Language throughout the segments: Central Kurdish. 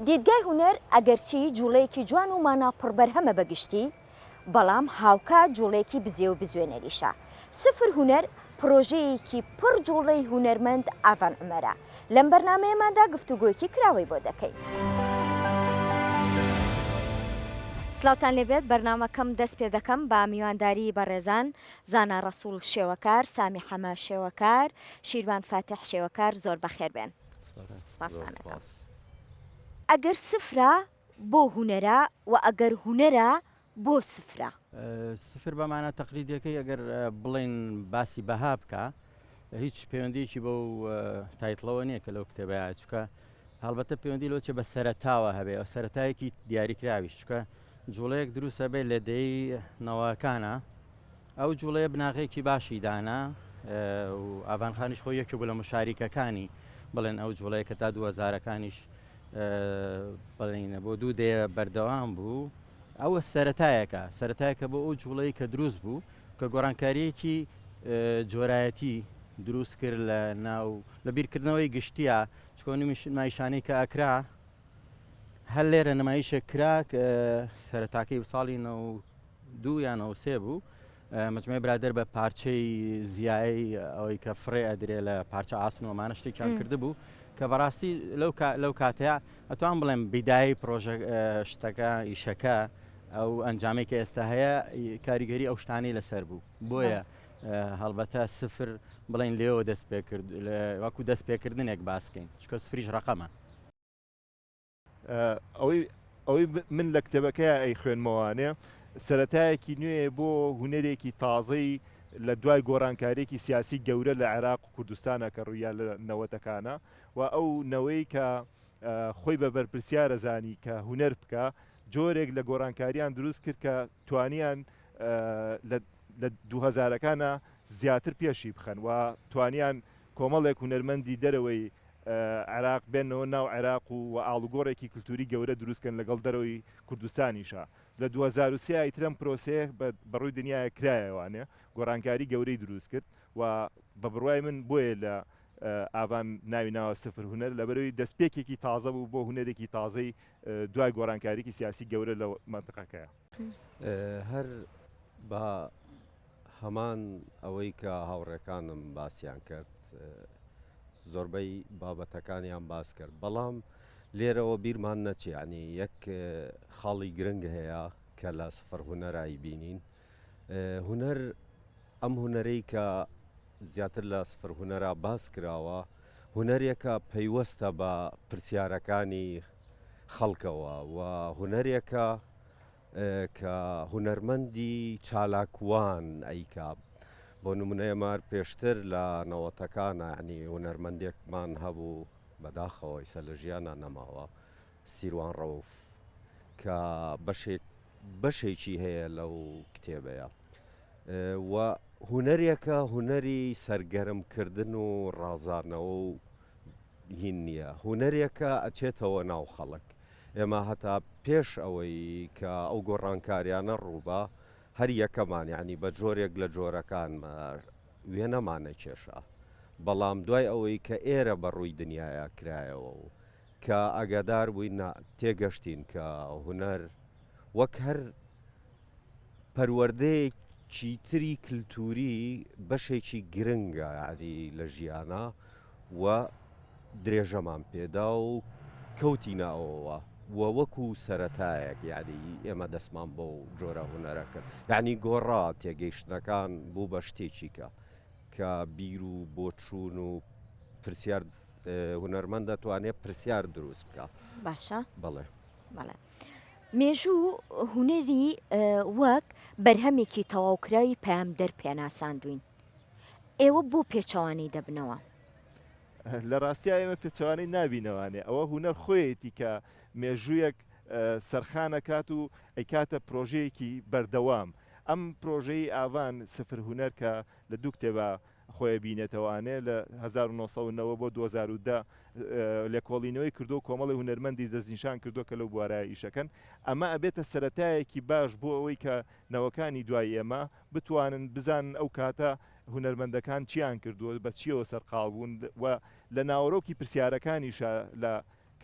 دیدگای هونەر ئەگەرچی جوڵەیەکی جوان و مانا پڕبەرهەمە بەگشتی، بەڵام هاوکە جوڵەیەکی بزێ و بزوێنەریشە. سفر هونەر پرۆژەیەکی پڕ جوڵەی هونەرمەند ئاڤان عومەرە. لەم بەرنامەیەماندا گفتوگۆیەکی کراوەی بۆ دەکەین. سلااوتان لێبێت بەرنامەکەم دەست پێ دەکەم با میوانداری بەڕێزان زانا ڕەسوول شێوەکار، سامی حەمە شێوەکار، شیروان فاتح شێوەکار زۆر بەخێر بێن. سپاسانەکەم. ئەگەر سفرە بۆ هونەرە و ئەگەر هونەرە بۆ سفرە. سفر بەمانە تەقلیدەکەی ئەگەر بڵێن باسی بەها بکە هیچ پەیوەندیەکی بەو تایتڵەوە نییە کە لەو کتێبەیە چکە هەڵبەتە پەیوەندی لۆچێ بە سەرەتاوە هەبێ ئەو سەرەتایەکی دیاریکراویش چکە جوڵەیەک دروستە بێت لە دەی نەوەکانە ئەو جوڵەیە بناغەیەکی باشی دانا و ئاڤانخانیش خۆی یەکێک بوو لە مشاریکەکانی بڵێن ئەو جوڵەیە کە تا 2000ەکانیش بڵێن بۆ 2 دێ بەردەوام بوو. ئەوە سەرەتایەکە بۆ ئەو جوڵەی کە دروست بوو کە گۆڕانکاریەکی جۆرایەتی دروست کرد لە ناو لە بیرکردنەوەی گشتیە چکۆنی نمایشانەی کە ئەکرا هەر لێرە نمایشە کرا سەرەتاکەی ساڵی 92 یان 93 بوو مجموعەی برادەر بە پارچەی زیایی ئەوەی کە فڕێ ئەدرێ لە پارچە ئاسن ومانە شتێکیان کرده بوو کە بەڕاستی لەو کاتەیە ئەتوان بڵێم بیدایی پرۆژە شتەکە ئیشەکە ئەو ئەنجامێک کە ئێستا هەیە کاریگەری ئەو شتانەی لەسەر بوو بۆیە هەڵبەتە سفر بڵێن لێەوە دەست پێ کرد وەکو دەست پێکردنێک باسکەین چکە سفریش ڕقەمە. ئەوەی من لە کتێبەکەی ئەی خوێنمەوانێ سەرەتایەکی نوێ بۆ هونەرێکی تازەی لە دوای گۆڕانکاریێکی سیاسی گەورە لە عێراق و کوردستانە کە ڕوویا لە نەوەتەکانە و ئەو نەوەی کە خۆی بە بەرپرسیارە زانی کە هونەر بکە جۆرێک لە گۆڕانکاریان دروست کرد کە توانیان لە 2000ەکانە زیاتر پێشی بخەن و توانیان کۆمەڵێک هونەرمەندی دەرەوەی عێراق بێنەوە ناو عێراق و ئاڵوگۆڕێکی کللتوری گەورە دروستکەن لەگەڵ دەرەوەی کوردستانیشە. لە 2023 ئیترەم پرۆسەیە بەڕووی دنیای کرایەوانێ گۆڕانکاری گەورەی دروست کرد و بە بڕوای من بۆیە لە ئاڤان ناوی ناوە سفر هونەر لەبەرەوەی دەستپێکێکی تازە بوو بۆ هونەرێکی تازەی دوای گۆڕانکاریی سیاسی گەورە لە منتقەکەیە. هەر بە هەمان ئەوەی کە هاوڕێکانم باسییان کرد زۆربەی بابەتەکانیان باس کرد بەڵام لێرەوە بیرمان نەچیانی یەک خاڵی گرنگ هەیە کە لە سفر هونەرایی بینین هونەر ئەم هونەرەی کە زیاتر لە سفر هونەرا باس کراوە هونەرێکە پەیوەستە بە پرسیارەکانی خەڵکەوە و هونەرێکە کە هونەرمەندی چالاکوان ئەیکا بۆ نمونەیە مار پێشتر لە نەوەتەکانە ینی هونەرمەندێکمان هەبوو بەداخەوەی سە لە ژیانە نەماوە سیروان ڕەوف کە بەشێکی هەیە لەو کتێبەیە و هونەرێکە هونەری سەرگەرمکردن و ڕازانەوە و هین نییە هونەرێکە ئەچێتەوە ناو خەڵک ئێمە هەتا پێش ئەوەی کە ئەو گۆڕانکاریانە ڕووبە هەر یەکەمان ینی بە جۆرێک لە جۆرەکان وێنەمانە کێشە بەڵام دوای ئەوەی کە ئێرە بەڕووی دنیاە کرایەوە و کە ئەگەدار بووین تێگەشتین کە هونەر وەک هەر پەروەردەیەکی تری کللتوری بەشێکی گرنگە ینی لە ژیانە و درێژەمان پێدا و کەوتینەوەوە وەکو سەرەتایەک یعنی ئێمە دەستمان بۆ جۆرە هونەرەکەن یعنی گۆڕا تێگەیشتنەکان بوو بە شتێکی کە بیر و بۆچوون و پرسیار هونەرمەند دەتوانێت پرسیار دروست بکە باشە بەڵێ بەڵێ مێژوو هونەری وەک بەرهەمێکی تەواوکراوی پەیامدەر پێناساندوین ئێوە بۆ پێچەوانی دەبنەوە لە ڕاستیە ئێمە پێچەوانەی نابینەوانێ ئەوە هونەر خۆیەتی کە مێژوویەک سەرخانەکات و ئەیکاتە پرۆژەیەکی بەردەوام ئەم پرۆژەی ئاڤان سفر هونەر کە لە دوو کتێبە خۆی بینێتەوانێ لە 1990 بۆ 2010 لێکۆڵینەوەی کردو و کۆمەڵی هونەرمەندی دەستنیشان کردو کە لەو بوارای ئیشەکەن ئەمە ئەبێتە سەرەتایەکی باش بۆ ئەوەی کە نەوەکانی دوای ئێمە بتوانن بزان ئەو کاتە هونەرمەندەکان چیان کردووە بە چیەوە سەرقاڵ بوون و لە ناوەڕۆکی پرسیارەکانیشە لە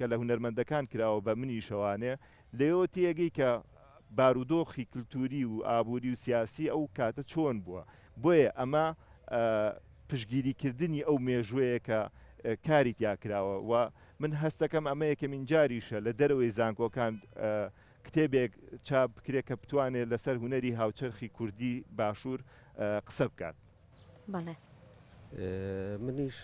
کە لە هونەرمەندەکان کراوە بە منی شەوانێ لێەوە تێگەی کە بارودۆخی کللتوری و ئابووری و سیاسی ئەو کاتە چۆن بووە بۆیە ئەمە پشگیریکردنی ئەو مێژوەیە کە کاری تیاکراوە و من هەستەکەم ئەمە یەکەمین جاریشە لە دەرەوەی زانکۆکان کتێبێک چاپ بکرێت کە بتوانێت لەسەر هونەری هاوچەرخی کوردی باشوور قسە بکات. بەڵێ منیش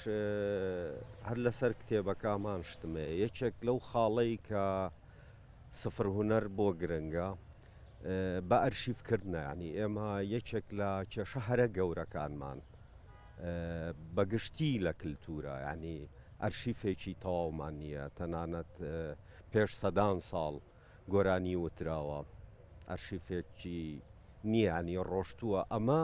هەر لەسەر کتێبەکەمان شتمێ یەکێک لەو خاڵەی کە سفر هونەر بۆ گرنگە بە ئەرشیفکردنە ینی ئێمە یەکێک لە کێشە هەرە گەورەکانمان بەگشتی لە کللتورە ینی ئەرشیفێکی تەواومان نییە تەنانەت پێش سەدان ساڵ گۆرانی وتراوە ئەرشیفێکی نییە ینی ڕۆشتووە ئەمە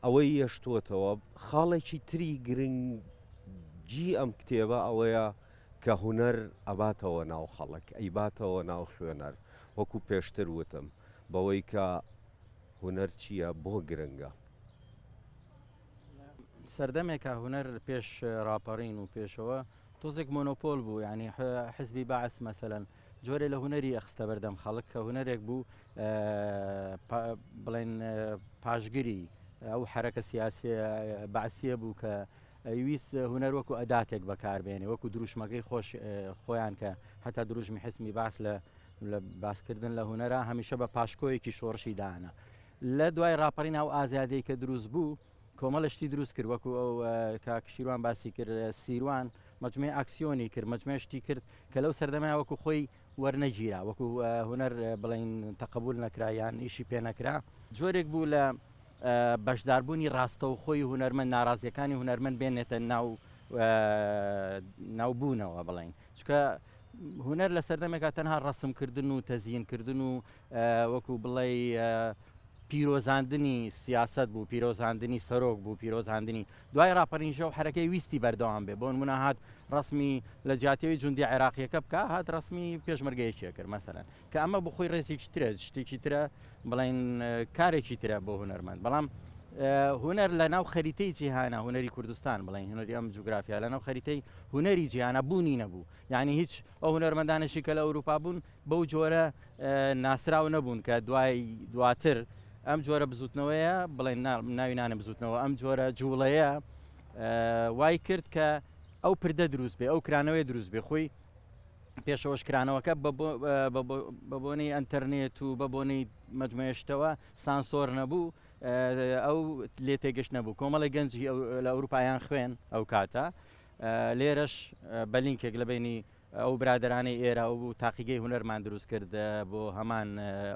ئەوەی یەشتوتەوە خاڵێکی تری گرنگجی ئەم کتێبە ئەوەیە کە هونەر ئەباتەوە ناو خەڵک ئەیباتەوە ناو خوێنەر وەکو پێشتر وتم بەوەی کە هونەر چییە بۆ گرنگە سەردەمێکە هونەر پێش ڕاپەڕین و پێشەوە تۆزێک مۆنۆپۆل بوو ینی حزبی باعث مەسەلەن جۆرێ لە هونەری ئەخستە بەردەم خەڵک کە هونەرێک بوو بڵێن پاشگیری ئەو حرەکە سیاسی بەعسیە بوو کە ویست هونەر وەکو ئەداتێک بەکاربێنێ وەکو دروشمەکەی خۆیان کە هەتا دروژمی حسمی باس لە باسکردن لە هونەرە هەمیشە بە پاشکۆیەکی شۆڕشی داهەنە لە دوای ڕاپەڕین ئەو ئازادەی کە دروست بوو کۆمەڵە شتی دروست کرد وەکو ئەو کاکشیروان باسی کرد سیروان مجموعی ئاکسیۆنی کرد مجموعی شتی کرد کە لەو سەردەمای وەکو خۆی وەرنەگیرا وەکو هونەر بڵین تەقبول نەکرا یان ئیشی پێ نەکرا جۆرێک بوو لە بەشداربوونی ڕاستە و خۆی هونەرمەند ناڕازیەکانی هونەرمەند بێنێتە ناوبوونەوە بڵین چکە هونەر لە سەردەمێکا تەنها ڕەسمکردن و تەزیینکردن و وەکو بڵێ پیرۆزاندنی سیاست بوو پیرۆزاندنی سەرۆک بوو پیرۆزاندنی دوای ڕاپەڕینژە و حرەکەی ویستی بەردەوام بێ بۆ نمونە هات ڕسمی لە جیاتەوەی جوندی عێراقیەکە بکە هات ڕسمی پێشمەرگەیەکیە کرد مەسەرەن کە ئەمە بخۆی ڕێزێکی ترە شتێکی ترە بڵین کارێکی ترە بۆ هونەرمەند بەڵام هونەر لە ناو خەریتەی جیهانە هونەری کوردستان بڵین هونەری ئەم جوگرافیا لە ناو خەریتەی هونەری جیهانە بوونی نەبوو یعنی هیچ ئەو هونەرمەندانشی کە لە ئەوروپا بوون بەو جۆرە ناسراو نەبوون کە دواتر ئەم جۆرە بزوتنەوەیە بڵێن ناوی نانە بزوتنەوە ئەم جۆرە جوڵەیە وای کرد کە ئەو پردە دروست بێ ئەو کرانەوەی دروست بێ خۆی پێشەوەش کرانەوەکە بە بۆنەی ئەنتەرنێت و بە بۆنەی مەجموعێشتەوە سانسۆر نەبوو ئەو لێ تێگەشت نەبوو کۆمەڵی گەنجی لە ئەوروپایان خوێن ئەو کاتە لێرەش بەلینکێک لە بینی ئەو برادرانەی ئێرە و تاقیگەی هونەرمان دروست کرد بۆ هەمان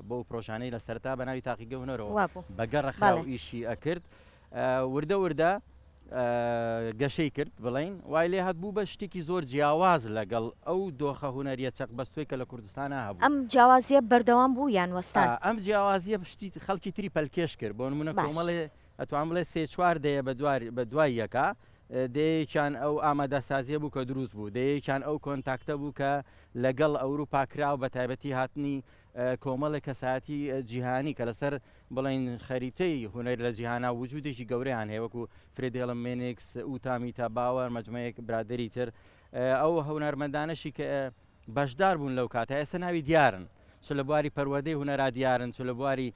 بۆ پرۆژانەی لە سەرتا بە ناوی تاقیگە هونەرەوە بەگەڕەخا و ئیشی ئەکرد وردە وردە گەشەی کرد بڵین وای لێ هات بوو بە شتێکی زۆر جیاواز لەگەڵ ئەو دۆخە هونەریە چەق بەستوی کە لە کوردستانە هەبوو ئەم جیاوازیە بەردەوام بوو یان وەستان ئەم جیاوازیە شتی خەڵکی تری پەلکێش کرد بۆ نمونە کۆمەڵێ ئەتوان بڵێ سێ چوار دەیە بە دوای یەکە دەیەکیان ئەو ئامادەسازیە بوو کە دروست بوو دەیەکیان ئەو کۆنتاکتە بوو کە لەگەڵ ئەوروپا کراوە بە تایبەتی هاتنی کۆمەڵە کەساتی جیهانی کە لەسەر بڵین خەریتەی هونەر لە جیهانا وجودێکی گەورەیان هەیە وەکو فرێدێڵم مێنێکس ئوتامی تا باوەڕ مەجموعەیەک برادری تر ئەو هونەرمەندانەشی کە بەشدار بوون لەو کاتە ئێستا ناوی دیارن چ لە بواری پەروەردەی هونەرا دیارن چ لە بواری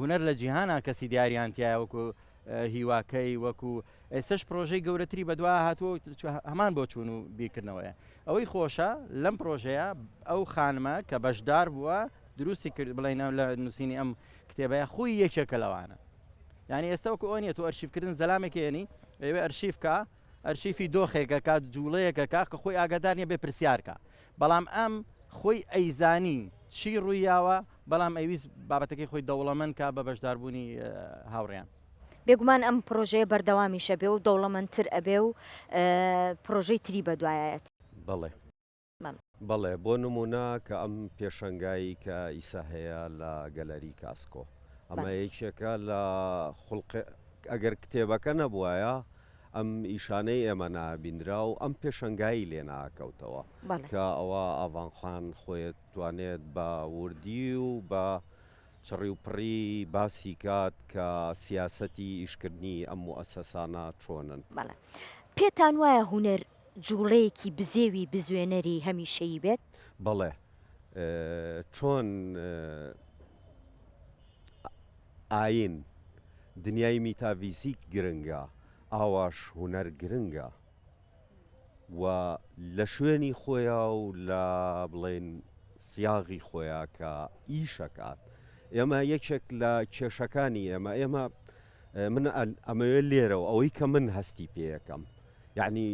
هونەر لە جیهانا کەسی دیاریانتیایە وەکو هیواکەی وەکو ئێستش پرۆژەی گەورەتری بەدوا هاتووە هەمان بۆ چوون و بیرکردنەوەیە ئەوەی خۆشە لەم پرۆژەیە ئەو خانمە کە بەشدار بووە دروستی کرد بڵێن لە نووسینی ئەم کتێبەیە خۆی یەکێکە لەوانە یعنی ئێستا وەکو ئەوە نیە تۆ ئەرشیفکردن زەلامێکی هێنی ئێوێ ئەرشیفکە ئەرشیفی دۆخێکە کات جوڵەیەکە کە خۆی ئاگادار نیە بێ پرسیارکە بەڵام ئەم خۆی ئەیزانی چی ڕوویاوە بەڵام ئەویست بابەتەکەی خۆی دەوڵەمەند کا بە بەشداربوونی هاوڕێیان بێگومان ئەم پرۆژەیە بەردەوامیشە بێ و دەوڵەمەندتر ئەبێ و پرۆژەی تری بەدوایەت بەڵێ بۆ نمونە کە ئەم پێشەنگایی کە ئیسا هەیە لە گەلەری کاسکۆ ئەمە یەکێکە لە ئەگەر کتێبەکە نەبووایە ئەم ئیشانەی ئێمە نابیندرا و ئەم پێشەنگایی لێ ناکەوتەوە کە ئەوە ئاڤانخان خۆیت توانێت بە وردی و بە چڕی و پڕی باسی کات کە سیاسەتی ئیشکردنی ئەم موئەسەسانە چۆنن پێتان وایە هونەر جوڵەیەکی بزێوی بزوێنەری هەمیشەیی بێت؟ بەڵێ چۆن ئاین دنیای میتاڤیزیک گرنگە ئاواش هوەر گرنگە و لە شوێنی خۆیە و لە بڵێن سیاغی خۆیە کە ئیشەکات ئێمە یەکێک لە کێشەکانی ئێمە من ئەمەوێ لێرەوە ئەوەی کە من هەستی پێیەکەم یعنی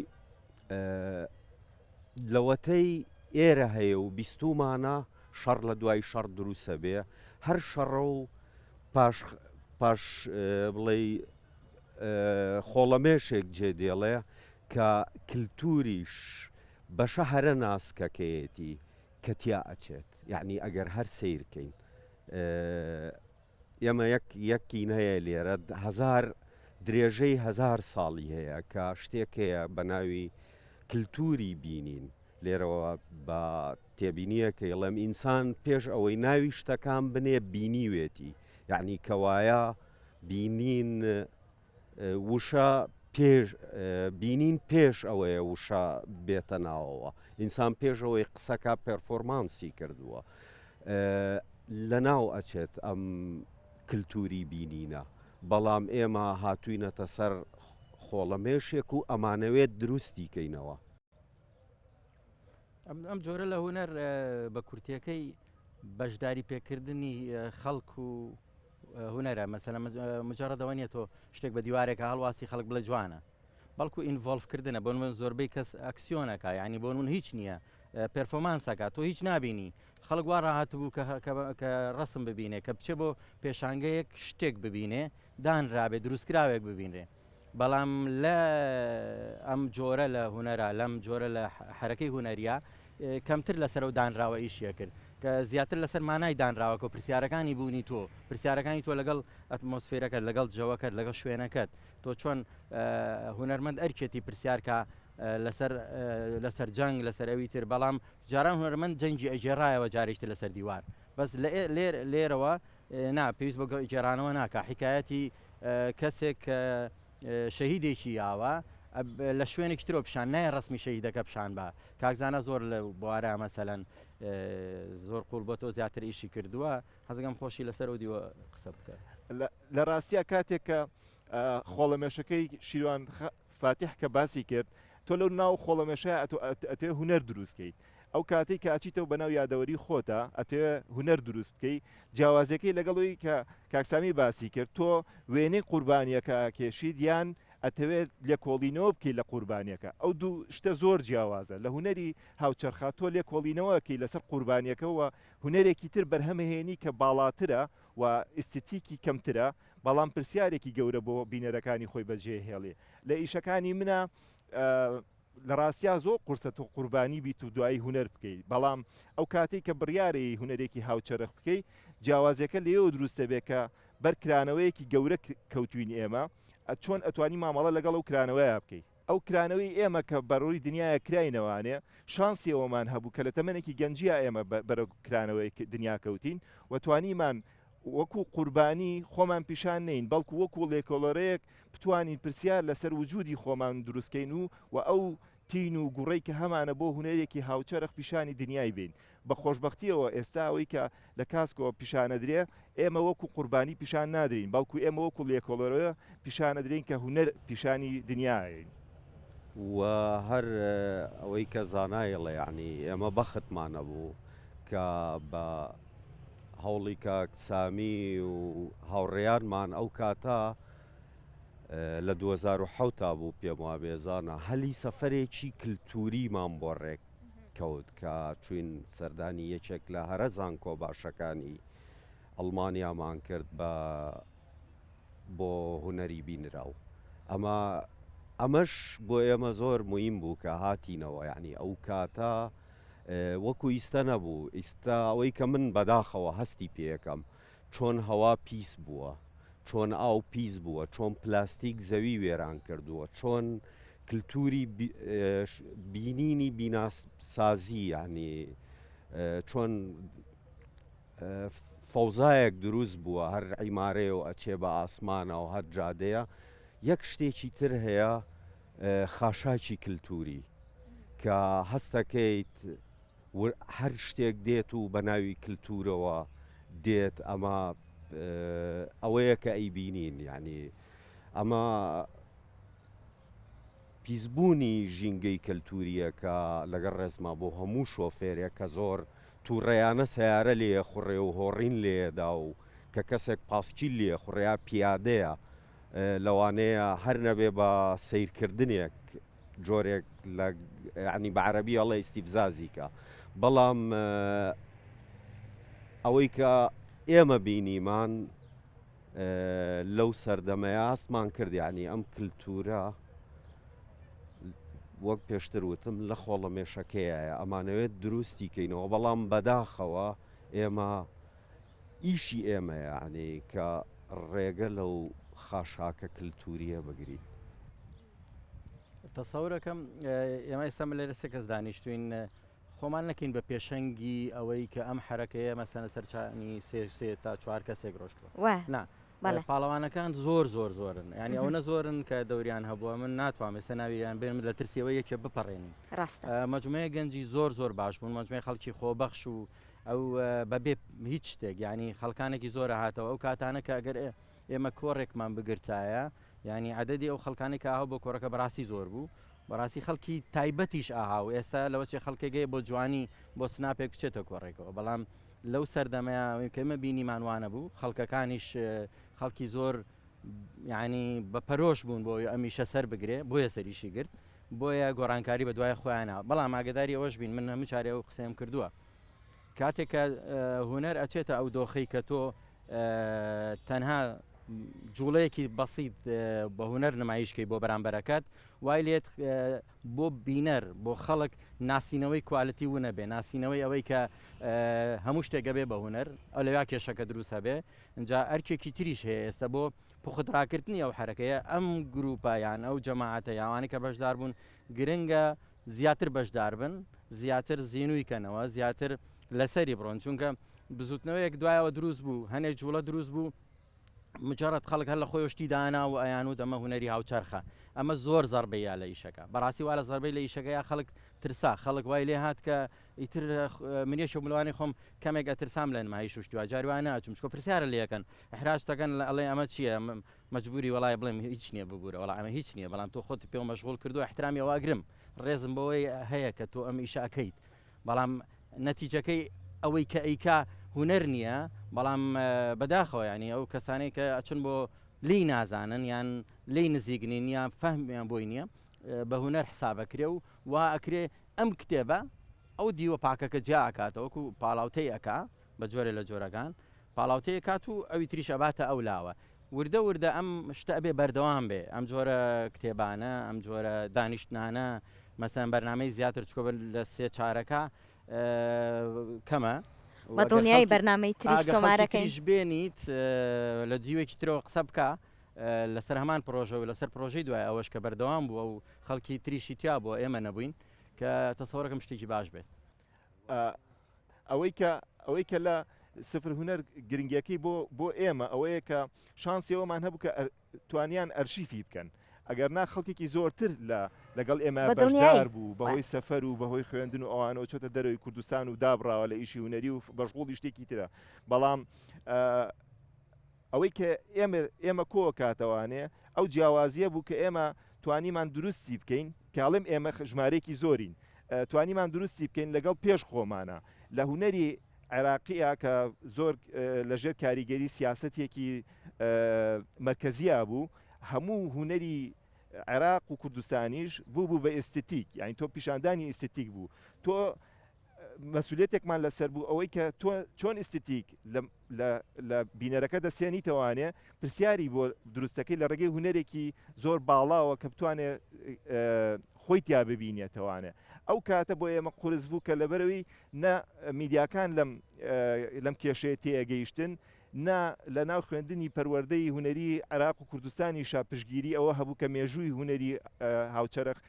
لەوەتەی ئێرە هەیە و بیستومانە شەڕ لە دوای شەڕ دروسە بێ هەر شەڕە و پاش بڵێ خۆڵەمێشێک جێ دێڵێ کە کللتوریش بەشە هەرە ناسکەکەیەتی کە تیا ئەچێت یعنی ئەگەر هەر سیرکەین ئێمە یەکی هەیە لێرە درێژەی 1000 ساڵی هەیە کە شتێک هەیە بە ناوی کللتوری بینین لێرەوە بە تێبینیە کە ئەڵێم ئینسان پێش ئەوەی ناوی شتەکان بنێ بینیوێتی یعنی کەوایە بینین وشە بینین پێش ئەوەیە وشە بێتە ناوەوە ئینسان پێش ئەوەی قسەکە پێرفۆرمانسی کردووە لە ناو ئەچێت ئەم کللتوری بینینە بەڵام ئێمە هاتووینەتە سەر خۆڵەمێشێک و ئەمانەوێت دروستی کەینەوە ئەم جۆرە لە هوەر بە کورتیەکەی بەشداری پێکردنی خەڵک و هوەرە مەسەلە مجارڕەدەوە نیە تۆ شتێک بە دیوارێکە هەڵواسی خەڵک بڵێ جوانە بەڵکو ئینڤۆلڤکردنە بۆ من زۆربەی کەس ئەکسیۆنەکە ینی بۆ من هیچ نییە پێرفۆمانسەکە تۆ هیچ نبینی خەڵک وا ڕاهات بوو کە ڕسم ببینێ کە بچێ بۆ پێشانگەیەک شتێک ببینێ دانرابێ دروستکراوێک ببینێ بەڵام لە ئەم جۆرە لە هوەرە لەم جۆرە لە حرەکەی هوەریە کەمتر لەسەر و دانراوە ئیشیە کرد کە زیاتر لەسەر مانای دانراوەکە و پرسیارەکانی بوونی تۆ پرسیارەکانی تۆ لەگەڵ ئەتمۆسفێرەکەت لەگەڵ جەوەکەت لەگەڵ شوێنەکەت تۆ چۆن هوەرمەند ئەرکێتی پرسیارکە لەسەر جەنگ لەسەر ئەوی تر بەڵام جاران هوەرمەند جەنگی ئەجێڕایەوە جارێکتر لەسەر دیوار بەس لێرەوە پێویست بە جێرانەوە ناکە حکایەتی کەسێک شەهیدێکی یاوە لە شوێنێکی ترۆ پیشان نایە ڕسمی شەهیدەکە پیشان بە کاکزانە زۆر لە بوارە مەسەلەن زۆر قوڵ بۆ تۆ زیاتر ئیشی کردووە حەزەکەم خۆشی لەسەر و دیوە قسە بکە لە ڕاستیە کاتێک کە خۆڵەمێشەکەی شیروان فاتح کە باسی کرد تۆ لەو ناو خۆڵەمێشە ئەتێ هوەر دروستکەیت ئەو کاتێک کە ئاچیتەوە بە ناو یادەوەری خۆتە ئەتێ هوەر دروست بکەیت جیاوازەکەی لەگەڵەوەی کە کاکسامی باسی کرد تۆ وێنەی قوربانیەکە کێشید یان ئەتەوێت لێکۆڵینەوە بکەیت لە قوربانیەکە ئەو دوو شتە زۆر جیاوازە لە هوەری هاوچەرخە تۆ لێکۆڵینەوەکەی لەسەر قوربانیەکەەوە هوەرێکی تر بەرهەمهێنی کە باڵاترە و ئستیتیکی کەمترە بەڵام پرسیارێکی گەورە بۆ بینەرەکانی خۆی بەجێ هێڵێ لە ئیشەکانی منە لە ڕاستیا زۆر قورسە تۆ قوربانی بیت و دوایی هوەر بکەیت بەڵام ئەو کاتێک کە بڕیارەی هوەرێکی هاوچەرخ بکەیت جیاوازەکە لێەوە دروستە بێ کە بەرکرانەوەیەکی گەورە کەوتوین ئێمە چۆن ئەتوانی مامەڵە لەگەڵ ئەو کرانەوەیە بکەیت ئەو کرانەوەی ئێمە کە بەڕۆی دنیاە کراینەوانێ شانسی ئەومان هەبوو کە لە تەمەنێکی گەنجیا ئێمە بەرە کرانەوەی دنیا کەوتین و توانیمان وەکو قوربانی خۆمان پیشان نین بەڵکو وەکو لێکۆڵەرەیەک بتوانین پرسیار لەسەر وجودی خۆمان دروستکەین و ئەو تین و گوڕی کە هەمانە بۆ هوەرێکی هاوچەرخ پیشانی دنیای بین بە خۆشببختیەوە ئێستا ئەوەی کە لە کاسکەوە پیشانەدرێ ئێمە وەکو قوربانی پیشان نادرین بەڵکو ئێمە وەکو لێکۆڵەرەوە پیشانەدرین کە هوەر پیشانی دنیاین و هەر ئەوەی کە زانایڵێ یعنی ئێمە بەختمانە بوو کە بە هەوڵی کاکسامی و هاوڕێیانمان ئەو کاتە لە 2010 بوو پێم وا بێزانە هەلی سەفەرێکی کللتوریمان بۆ ڕێک کەوت کە چوین سەردانی یەکێک لە هەرە زانکۆ باشەکانی ئەڵمانیامان کرد بۆ هوەری بینراو ئەمەش بۆ ئێمە زۆر مهم بوو کە هاتینەوە یعنی ئەو کاتە وەکو ئیستە نەبوو ئیستا ئەوەی کە من بەداخەوە هەستی پێەکەم چۆن هەوا پیس بووە چۆن ئاو پیس بووە چۆن پلاستیک زەوی وێران کردووە چۆن کللتوری بینینی بیناسازی ینی چۆن فەوزایەک دروست بووە هەر عیمارەیە و ئەچێ بە ئاسمانە و هەر جادەیە یەک شتێکی تر هەیە خاشاکی کللتوری کە هەستەکەیت هەر شتێک دێت و بە ناوی کللتورەوە دێت ئەمە ئەوەیە کە ئەیبینین یعنی ئەمە پیسبوونی ژینگەی کەلتوریە کە لەگەڵ ڕێزما بۆ هەموو شۆفێرێک کە زۆر تووڕێیانە سیارە لێ خوڕێ و هۆڕین لێدا و کە کەسێک پاسکیل لێ خوڕیا پیادەیە لەوانەیە هەر نەبێ بە سیرکردنێک جۆرێک ینی بە عەرەبی ئەڵێ ئیستیفزازیکە بەڵام ئەوەی کە ئێمە بینیمان لەو سەردەمەیە ئاستمان کرد یعنی ئەم کللتورە وەک پێشتر وتم لە خۆڵە مێشەکەیە ئەمانەوێت دروستی کەینەوە بەڵام بەداخەوە ئێمە ئیشی ئێمە یعنی کە ڕێگە لەو خاشاکە کللتوریە بگرین. تەسەورەکەم ئێمە ئێستا لێرە سێ کەس دانیشتوین خۆمان نەکەین بە پێشەنگی ئەوەی کە ئەم حرەکەیە مەسەنە سەرچانی سێ تا چوار کەسێک ڕۆشتووە نا پاڵەوانەکان زۆر زۆرن ینی ئەوە زۆرن کە دەوریان هەبووە من ناتوانم ێستا ناویان بێن لە ترسیەوە یەکێ بپەڕێنین مەجموعەیە گەنجی زۆر باش بوون مەجموعەی خەڵکی خۆبەخش و ئەو بەبێ هیچ شتێک ینی خەڵکانێکی زۆرە هاتەوە ئەو کاتانە کە ئەگەر ئێمە کۆڕێکمان بگرتایە ینی عەدەدی ئەو خەڵکانی کە ئاهاو بۆ کۆڕەکە بەڕاستی زۆر بوو بەڕاستی خەڵکی تایبەتیش ئاهاو ئێستا لەوەچێ خەڵکێگەی بۆ جوانی بۆ سناپێک بچێتە کۆڕێکەوە بەڵام لەو سەردەمەیە کەمە بینیمانوانە بوو خەڵکەکانیش خەڵکی زۆر ینی بە پەرۆش بوون بۆ ئەمیشە سەر بگرێ بۆیە سەریشی گرت بۆیە گۆڕانکاری بە دوای خۆیانە بەڵام ئاگداری ئەوەش بین من هەموو چارێ ئەو قسەم کردووە کاتێک کە هونەر ئەچێتە ئەو دۆخەی کە تۆ تەنها جوڵەیەکی بەسیت بە هونەر نمایشکەی بۆ بەرامبەرەکەت وای لێت بۆ بینەر بۆ خەڵک ناسینەوەی کوالەتی ونە بێ ناسینەوەی ئەوەی کە هەموو شتێکە بێ بە هونەر ئەو لەوا کێشەکە دروست هەبێ اینجا ئەرکێکی تریش هەیە ئێستا بۆ پوختڕاکردنی ئەو حرەکەیە ئەم گروپایان ئەو جەماعەتە یاوانی کە بەشدار بوون گرنگە زیاتر بەشدار بن زیاتر زیینوی کەنەوە زیاتر لەسەری بڕۆن چونکە بزوتنەوەیەک دوایەوە دروست بوو هەنێک جوڵە دروست بوو مجرد خەڵک هەر لە خۆشتی دانا و ئەیان و دەمە هوەری هاوچەرخە ئەمە زۆر زەربەیە لە ئیشەکە بەڕاستی وا لە زەربەی لە ئیشەکەی خەڵک ترسا خەڵک وای لێ هات کە ئیتر منیش و ملوانی خۆم کەمێک ئەترسام لە نمایش و شتووە جاروانە ئەچم چکۆ پرسیارە لێەکەن احراجتەکەن لە ئەڵێ ئەمە چییە مەجبوری وڵای بڵێم هیچ نییە ببوورە وڵا ئەمە هیچ نییە بەڵام تۆ خۆت پێ مەشغوڵ کردو احترامی واگرم ڕێزم بەوەی هەیە کە تۆ ئەم ئیشە ئەەکەیت بەڵام نەتیجەکەی ئەوەی کە ئەیکا هونەر نییە بەڵام بەداخەوە ینی ئەو کەسانەی کە ئەچن بۆ لی نازانن یان لی نزیگنین یان فەهمیان بۆی نییە بە هونەر حسابەکرێ و وا ئەکرێ ئەم کتێبە ئەو دیوە پاکەکە جیا ئاکاتەوەکو پاڵاوتەی ئەکا بە جۆرە لە جۆرەکان پاڵاوتەیە کات و ئەوی تریش ئەباتە ئەو لاوە وردە ئەم شتە بێ بەردەوام بێ ئەم جۆرە کتێبانە ئەم جۆرە دانیشتنانە مەسەن بەرنامەی زیاتر چکۆ لە سێ چارەکە کەمە بە دڵنیایی بەرنامەی تریش تۆمارەکەیش بێنیت لە دیوێکی ترەوە قسە بکە لەسەر هەمان پرۆژە و لەسەر پرۆژەی دوای ئەوەش کە بەردەوام بووە و خەڵکی تریشی تیا بۆ ئێمە نەبووین کە تەسەوەرەکەم شتێکی باش بێت ئەوەی کە لە سفر هونەر گرنگیەکەی بۆ ئێمە ئەوەیە کە شانسیەوەمان هەبوو کە توانیان ئەرشیفی بکەن ئەگەر نا خەڵکێکی زۆرتر لەگەڵ ئێمە بەشدار بوو بەهۆی سەفەر و بەهۆی خوێندن و ئەوانەوە چۆتە دەرەوەی کوردستان و دابراوە لە ئیشی هونەری و بەشغوڵی شتێکی ترە بەڵام ئەوەی کە ئێمە کۆ کاتەوانێ ئەو جیاوازیە بوو کە ئێمە توانیمان دروستی بکەین کاڵم ئێمە ژمارەیەکی زۆرین توانیمان دروستی بکەین لەگەڵ پێش خۆمانە لە هونەری عێراقیە کە زۆر لەژێر کاریگەری سیاسەتێکی مرکزیە بوو هەموو هونەری عێراق و کوردستانیش بوو بە ئێستێتیک یعنی تۆ پیشاندانی ئێستێتیک بوو تۆ مەسئولێتێکمان لەسەر بوو ئەوەی کە تۆ چۆن ئێستێتیک لە بینەرەکە دەسێنیتەوانێ پرسیاری بۆ دروستەکەی لە ڕێگەی هونەرێکی زۆر باڵاوە کە بتوانێت خۆی تیا ببینێتەوانێ ئەو کاتە بۆ ئێمە قورس بوو کە لەبەرەوەی نە میدیاکان لەم کێشەیە تێگەیشتن نا لە ناو خوێندنی پەروەردەی هوەری عێراق و کوردستانی شاپشگیری ئەوە هەبوو کە مێژووی هوەری هاوچەرخ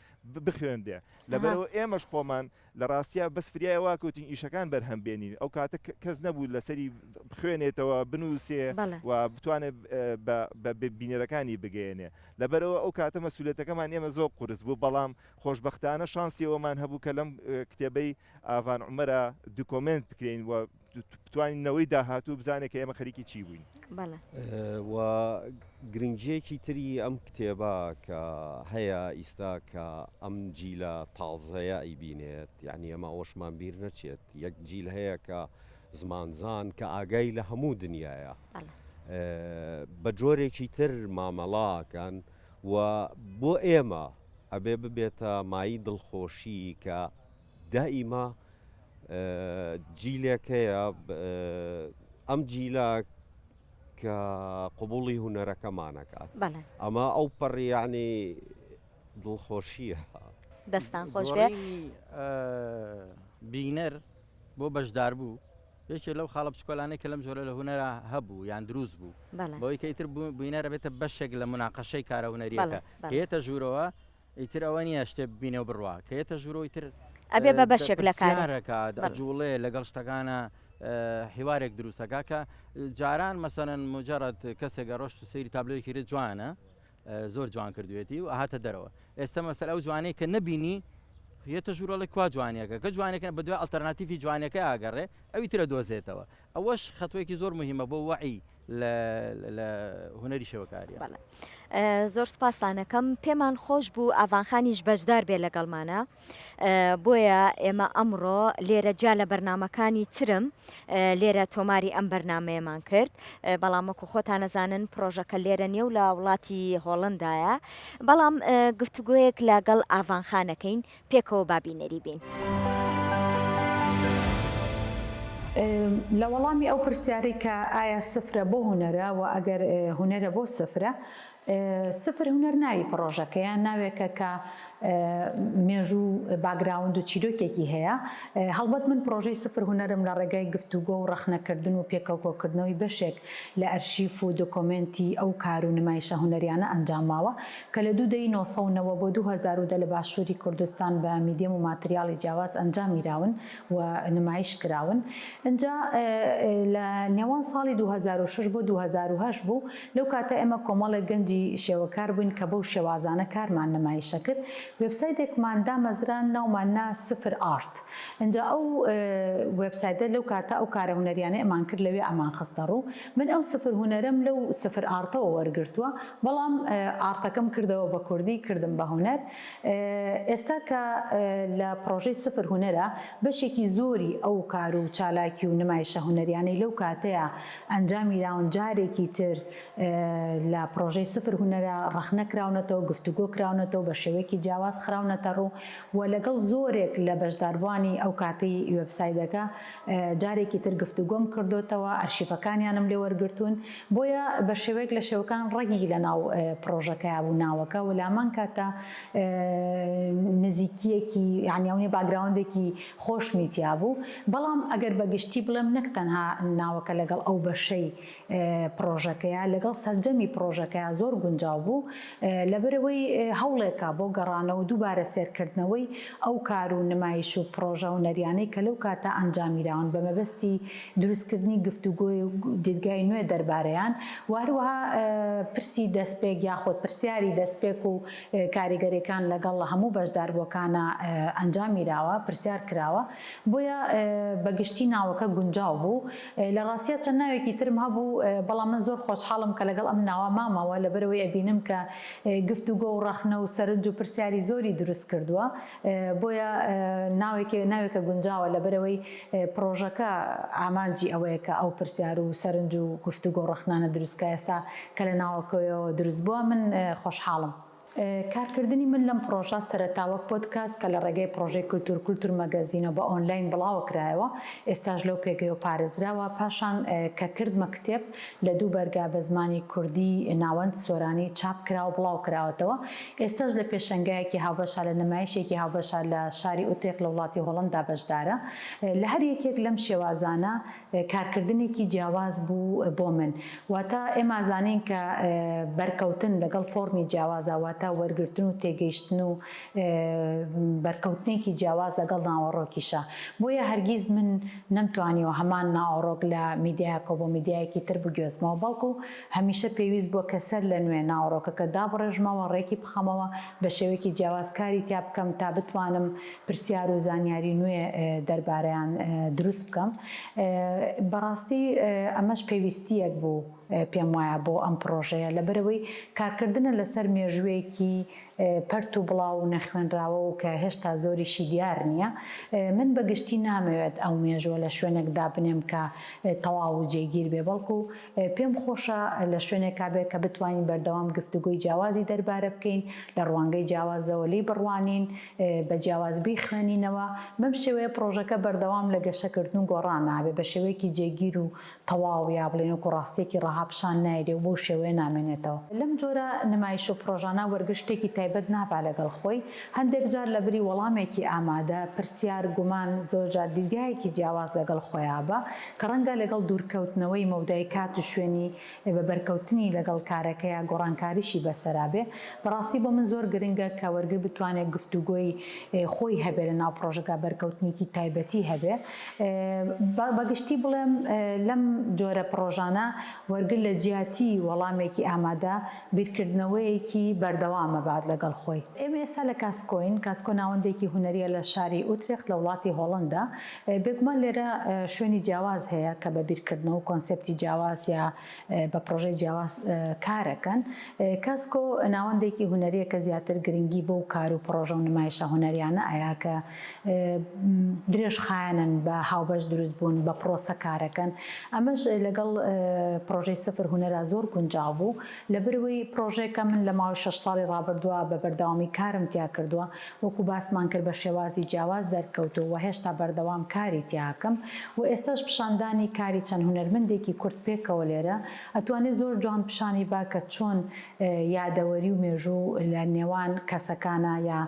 بخوێندێ لەبەرەوە ئێمەش خۆمان لە ڕاستیا بەس فریایە واکەوتین ئیشەکان بەرهەم بێنین ئەو کاتە کەس نەبوو لەسەری بخوێنێتەوە بنووسێ و بتوانێت بە بینەرەکانی بگەێنێ لەبەرەوە ئەو کاتە مەسئولێتەکەمان ئێمە زۆر قورس بوو بەڵام خۆشبەختانە شانسیەوەمان هەبوو کە لەم کتێبەی ئاڤان عومەرە دوکۆمنت بکرێن و بتوانینەوەی داهاتوو بزانێت کە ئێمە خەریکی چی بووین و گرنگجیەکی تری ئەم کتێبە کە هەیە ئیستا کە ئەم جیلە تازەیە ئەیبینێت یعنی ئەمە ئەوەشمان بیر نەچێت یەک جیل هەیە کە زمانزان کە ئاگای لە هەموو دنیاە بە جۆرێکی تر مامەڵاکەن و بۆ ئێمە ئەبێ ببێتە مایی دڵخۆشی کە دائیما جیلێکەیە ئەم جیلە کە قبوڵی هوەرەکەمانەکات ئەمە ئەو پەڕیانی دڵخۆشیە دەستان خۆش بێ بینەر بۆ بەشدار بوو یەکێ لەو خاڵە بچکۆلانەی کە لەم جۆرە لە هوەرە هەبوو یان دروست بوو بۆی کە ئیتر بووینەرە بێتە بەشێک لە مناقەشەی کارە هوەریەکە کە یێتە ژوورەوە ئیتر ئەوە نییە شتێ بینێ و بڕوا کە یێتە ژوورەوە ئیتر ئەبێ بە بەشێک لە کارەکە جوڵێ لەگەڵ شتەکانە حیوارێک دروستەکە کە جاران مەسەرەن مجرد کەسێکە ڕۆشت و سەیری تابلۆیەکی جوانە زۆر جوان کردوێتی و ئاهاتە دەرەوە ئێستا مەسەر ئەو جوانەی کە نەبینی هێتە ژوورەڵی کوا جوانیەکە کە جوانەکە بە دوای ئەلتەرناتیڤی جوانەکە ئاگەڕێ ئەوی ترە دۆزێتەوە ئەوەش خەتوەیەکی زۆر مهمە بۆ وعی لە هوەری شێوەکاریە زۆر سپاسانەکەم پێمان خۆش بوو ئاڤانخانیش بەشدار بێ لەگەڵمانە بۆیە ئێمە ئەمڕۆ لێرە جا لە بەرنمەکانی ترم لێرە تۆماری ئەم بەرنمەیەمان کرد بەڵام وەکو خۆتان نەزانن پرۆژەکە لێرە نیە و لە وڵاتی هۆڵندایە بەڵام گفتوگویەک لەگەڵ ئاڤانخانەکەین پێکەوە بابینەری بین. لە وەڵامی ئەو پرسیارەی کە ئایا سفرە بۆ هوەرە و ئەگەر هوەرە بۆ سفرە سفر هوەر ناوی پرۆژەکەیان ناوێکە کە مێژوو باگراوند و چیرۆکێکی هەیە هەڵبەت من پرۆژەی سفر هوەرم لە ڕێگای گفتوگۆ و ڕەخنەکردن و پێکەوتکردنەوەی بەشێک لە ئەرشیف و دۆکۆمنتی ئەو کار و نمایشە هوەریانە ئەنجاماوە کە لە 2009 بۆ 2010 لە باشووری کوردستان بە میدیەم و ماتریاڵی جیاواز ئەنجامیراون و نمایش کراون اینجا لە نێوان ساڵی 2006 بۆ 2010 بوو لەو کاتە ئێمە کۆمەڵێک گەنجی شێوەکار بووین کە بەو شێوازانە کارمان نمایشە کرد وێبسایتێکمان دامەزران ناوماننا سفر ئارت اینجا ئەو وێبسایتە لەو کاتە ئەو کارە هوەریانە ئەمان کرد لەوێ ئەمان خستە ڕوو من ئەو سفر هوەرم لەو سفر ئارتەوە وەرگرتووە بەڵام ئارتەکەم کردەوە بە کوردی کردم بە هوەر ئێستا کە لە پرۆژەی سفر هوەرە بەشێکی زۆری ئەو کار و چالاکی و نمایشە هوەریانەی لەو کاتەیە ئەنجامیراون جارێکی تر لە پرۆژەی سفر هوەرە ڕەخنەکراونەتەوە گفتوگۆ کراونەتەوە بە شێوەیەکی جیاواز خراونەتە ڕوو و لەگەڵ زۆرێک لە بەشداربوانی ئەو کاتەی وێبسایتەکە جارێکی تر گفتوگۆم کردوتەوە ئەرشیفەکانیانم لێ وەرگرتوون بۆیە بە شێوەیەک لە شێوەکان ڕەگی لە ناو پرۆژەکەیا بوو ناوەکە و لامان کاتە نزیکیەکی یعنیاونی باگراوندێکی خۆشمیتیا بوو بەڵام ئەگەر بەگشتی بڵێم نەک تەنها ناوەکە لەگەڵ ئەو بەشەی پرۆژەکەیە لەگەڵ سەرجەمی پرۆژەکەیە زۆر گونجاو بوو لەبەرەوەی هەوڵێکە بۆ گەڕانەوە دووبارە سێرکردنەوەی ئەو کار و نمایش و پرۆژە هوەریانەی کە لەو کاتە ئەنجامیراون بە مەبەستی دروستکردنی گفتوگۆی و دیدگای نوێ دەربارەیان واروەها پرسی دەستپێک یاخۆت پرسیاری دەستپێک و کاریگەریەکان لەگەڵ هەموو بەشداربووەکانە ئەنجامیراوە پرسیار کراوە بۆیە بەگشتی ناوەکە گونجاو بوو لە ڕاستیە چەند ناوێکی ترم هەبوو بەڵام من زۆر خۆشحاڵم کە لەگەڵ ئەم ناوە مامەوە لەبەرەوەی ئەبینم کە گفتوگۆ و ڕەخنە و سەرنج و پرسیاری زۆری دروست کردووە بۆیە ناوێکە گونجاوە لەبەرەوەی پرۆژەکە ئامانجی ئەوەیە کە ئەو پرسیار و سەرنج و گفتوگۆ ڕەخنانە دروستکە ئێستا کە لە ناوەکەیەوە دروست بووە من خۆشحاڵم. کارکردنی من لەم پرۆژە سەرەتاوەک پۆدکاست کە لە ڕێگەی پرۆژەی کولتور مەگەزینەوە بە ئۆنلاین بڵاو کرایەوە ئێستاش لەو پێگەیەوە پارێزراوە پاشان کە کردمە کتێب لە دوو بەرگا بە زمانی کوردی ناوەند سۆرانی چاپ کرا و بڵاو کراوەتەوە ئێستاش لە پێشەنگایەکی هاوبەشە لە نمایشێکی هاوبەشە لە شاری ئوترێک لە وڵاتی هۆڵەندا بەشدارە لە هەر یەکێک لەم شێوازانە کارکردنێکی جیاواز بوو بۆ من واتە ئێمە زانین کە بەرکەوتن لەگەڵ فۆرمی جیاوازە واتە وەرگرتن و تێگەیشتن و بەرکەوتنێکی جیاواز لەگەڵ ناوەڕۆکیشە بۆیە هەرگیز من نەمتوانیەوە هەمان ناوەڕۆک لە میدیاکە بۆ میدیایەکی تر بگوێزمەوە بەڵکو هەمیشە پێویست بووە کە سەر لە نوێ ناوەڕۆکەکە دابڕێژمەوە ڕێکی بخەمەوە بە شێوەیەکی جیاوازکاری تیا بکەم تا بتوانم پرسیار و زانیاری نوێ دەربارەیان دروست بکەم بەڕاستی ئەمەش پێویستیەک بوو پێم وایە بۆ ئەم پرۆژەیە لەبەرەوەی کارکردنە لەسەر مێژوویەکی پەرت و بڵاو و نەخوێنراوە و کە هێشتا زۆریشی دیار نییە من بەگشتی نامەوێت ئەو مێژوە لە شوێنێکدا بنێم کە تەواو و جێگیر بێ بەڵکو پێم خۆشە لە شوێنێکا بێ کە بتوانین بەردەوام گفتوگوی جیاوازی دەربارە بکەین لە ڕوانگەی جیاوازەوە لی بڕوانین بە جیاوازبی خوێنینەوە بەم شێوەیە پرۆژەکە بەردەوام لە گەشەکردن و گۆڕان نابێ بە شێوەیەکی جێگیر و تەواو یا بڵێن و ڕاستێکی ڕەهاپشان نایرێ و بۆ شێوەیە نامێنێتەوە لەم جۆرە نمایش و پرۆژانە وەرگشتێکی تایبەت نابا لەگەڵ خۆی هەندێک جار لە بری وەڵامێکی ئامادە پرسیار گومان زۆر جار دیدگایەکی جیاواز لەگەڵ خۆیان بە کە ڕەنگە لەگەڵ دوورکەوتنەوەی مەودای کات و شوێنی بە بەرکەوتنی لەگەڵ کارەکەیە گۆڕانکاریشی بەسەرا بێ بەڕاستی بۆ من زۆر گرنگە کە وەرگر بتوانێت گفتوگۆی خۆی هەبێ لە ناو پرۆژەکە بەرکەوتنیکی تایبەتی هەبێ بەگشتی بڵێم لەم جۆرە پرۆژانە وەرگر لە جیاتی وەڵامێکی ئامادە بیرکردنەوەیەکی بەردەوامە بعد لەگەڵ خۆی ئێمە ئێستا لە کاسکۆین کاسکۆ ناوەندێکی هونەریە لە شاری ئوترێخت لە وڵاتی هۆڵەندا بێگومان لێرە شوێنی جیاواز هەیە کە بە بیرکردنەوە و کۆنسپتی جیاواز یا بە پرۆژەی جیاواز کارەکەن کاسکۆ ناوەندێکی هونەریە کە زیاتر گرنگی بۆ و کار و پرۆژە و نمایشە هونەریانە ئایا کە درێژخایەنن بە هاوبەش دروست بوون بە پرۆسە کارەکەن ئەمەش لەگەڵ پرۆژەی سفر هونەرا زۆر گونجاو بوو لەبەرەوەی پرۆژێکە من لە ماوەی 6 ساڵی ڕابردووە بە بەردەوامی کارم تیا کردووە وەکو باسمان کرد بە شێوازی جیاواز دەرکەوتووە و هێشتا بەردەوام کاری تیاکەم و ئێستاش پیشاندانی کاری چەند هونەرمەندێکی کورت پێکەوە لێرە ئەتوانێت زۆر جوان پیشانی با کە چۆن یادەوەری و مێژوو لە نێوان کەسەکانە یا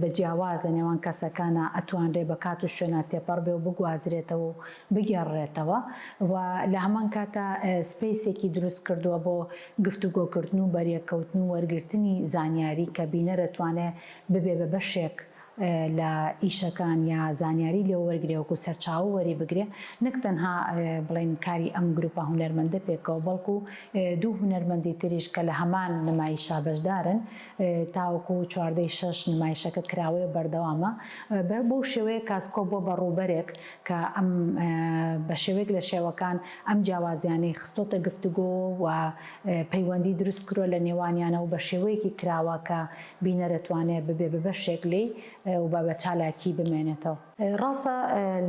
بە جیاواز لە نێوان کەسەکانە ئەتوانرێ بە کات و شوێنە تێپەڕ بێ و بگوازرێتەوە و بگێڕێتەوە و لە هەمان کاتە سپیسێکی دروست کردووە بۆ گفتوگۆکردن و بەریەکەوتن و وەرگرتنی زانیاری کە بینە دەتوانێت ببێ بە بەشێک لە ئیشەکان یا زانیاری لێ وەرگێوەکو سەرچاو وەری بگرێ نەک تەنها بڵێن کاری ئەم گروپە هونەرمەندە پێکەوە بەڵکو دوو هونەرمەندی تریش کە لە هەمان نمایشە بەشدارن تاوەکو 14 نمایشەکە کراوەیە بەردەوامە بۆ شێوەیە کاسکۆ بۆ بەڕووبەرێک کە ئەم بە شێوەیەک لە شێوەکان ئەم جیاوازیانەی خستۆتە گفتوگۆ و پەیوەندی دروست کردووە لە نێوانیانە و بە شێوەیەکی کراوە کە بینە دەتوانێت ببێ بە بەشێک لێی و بە چالاکی بمێنێتەوە ڕاستە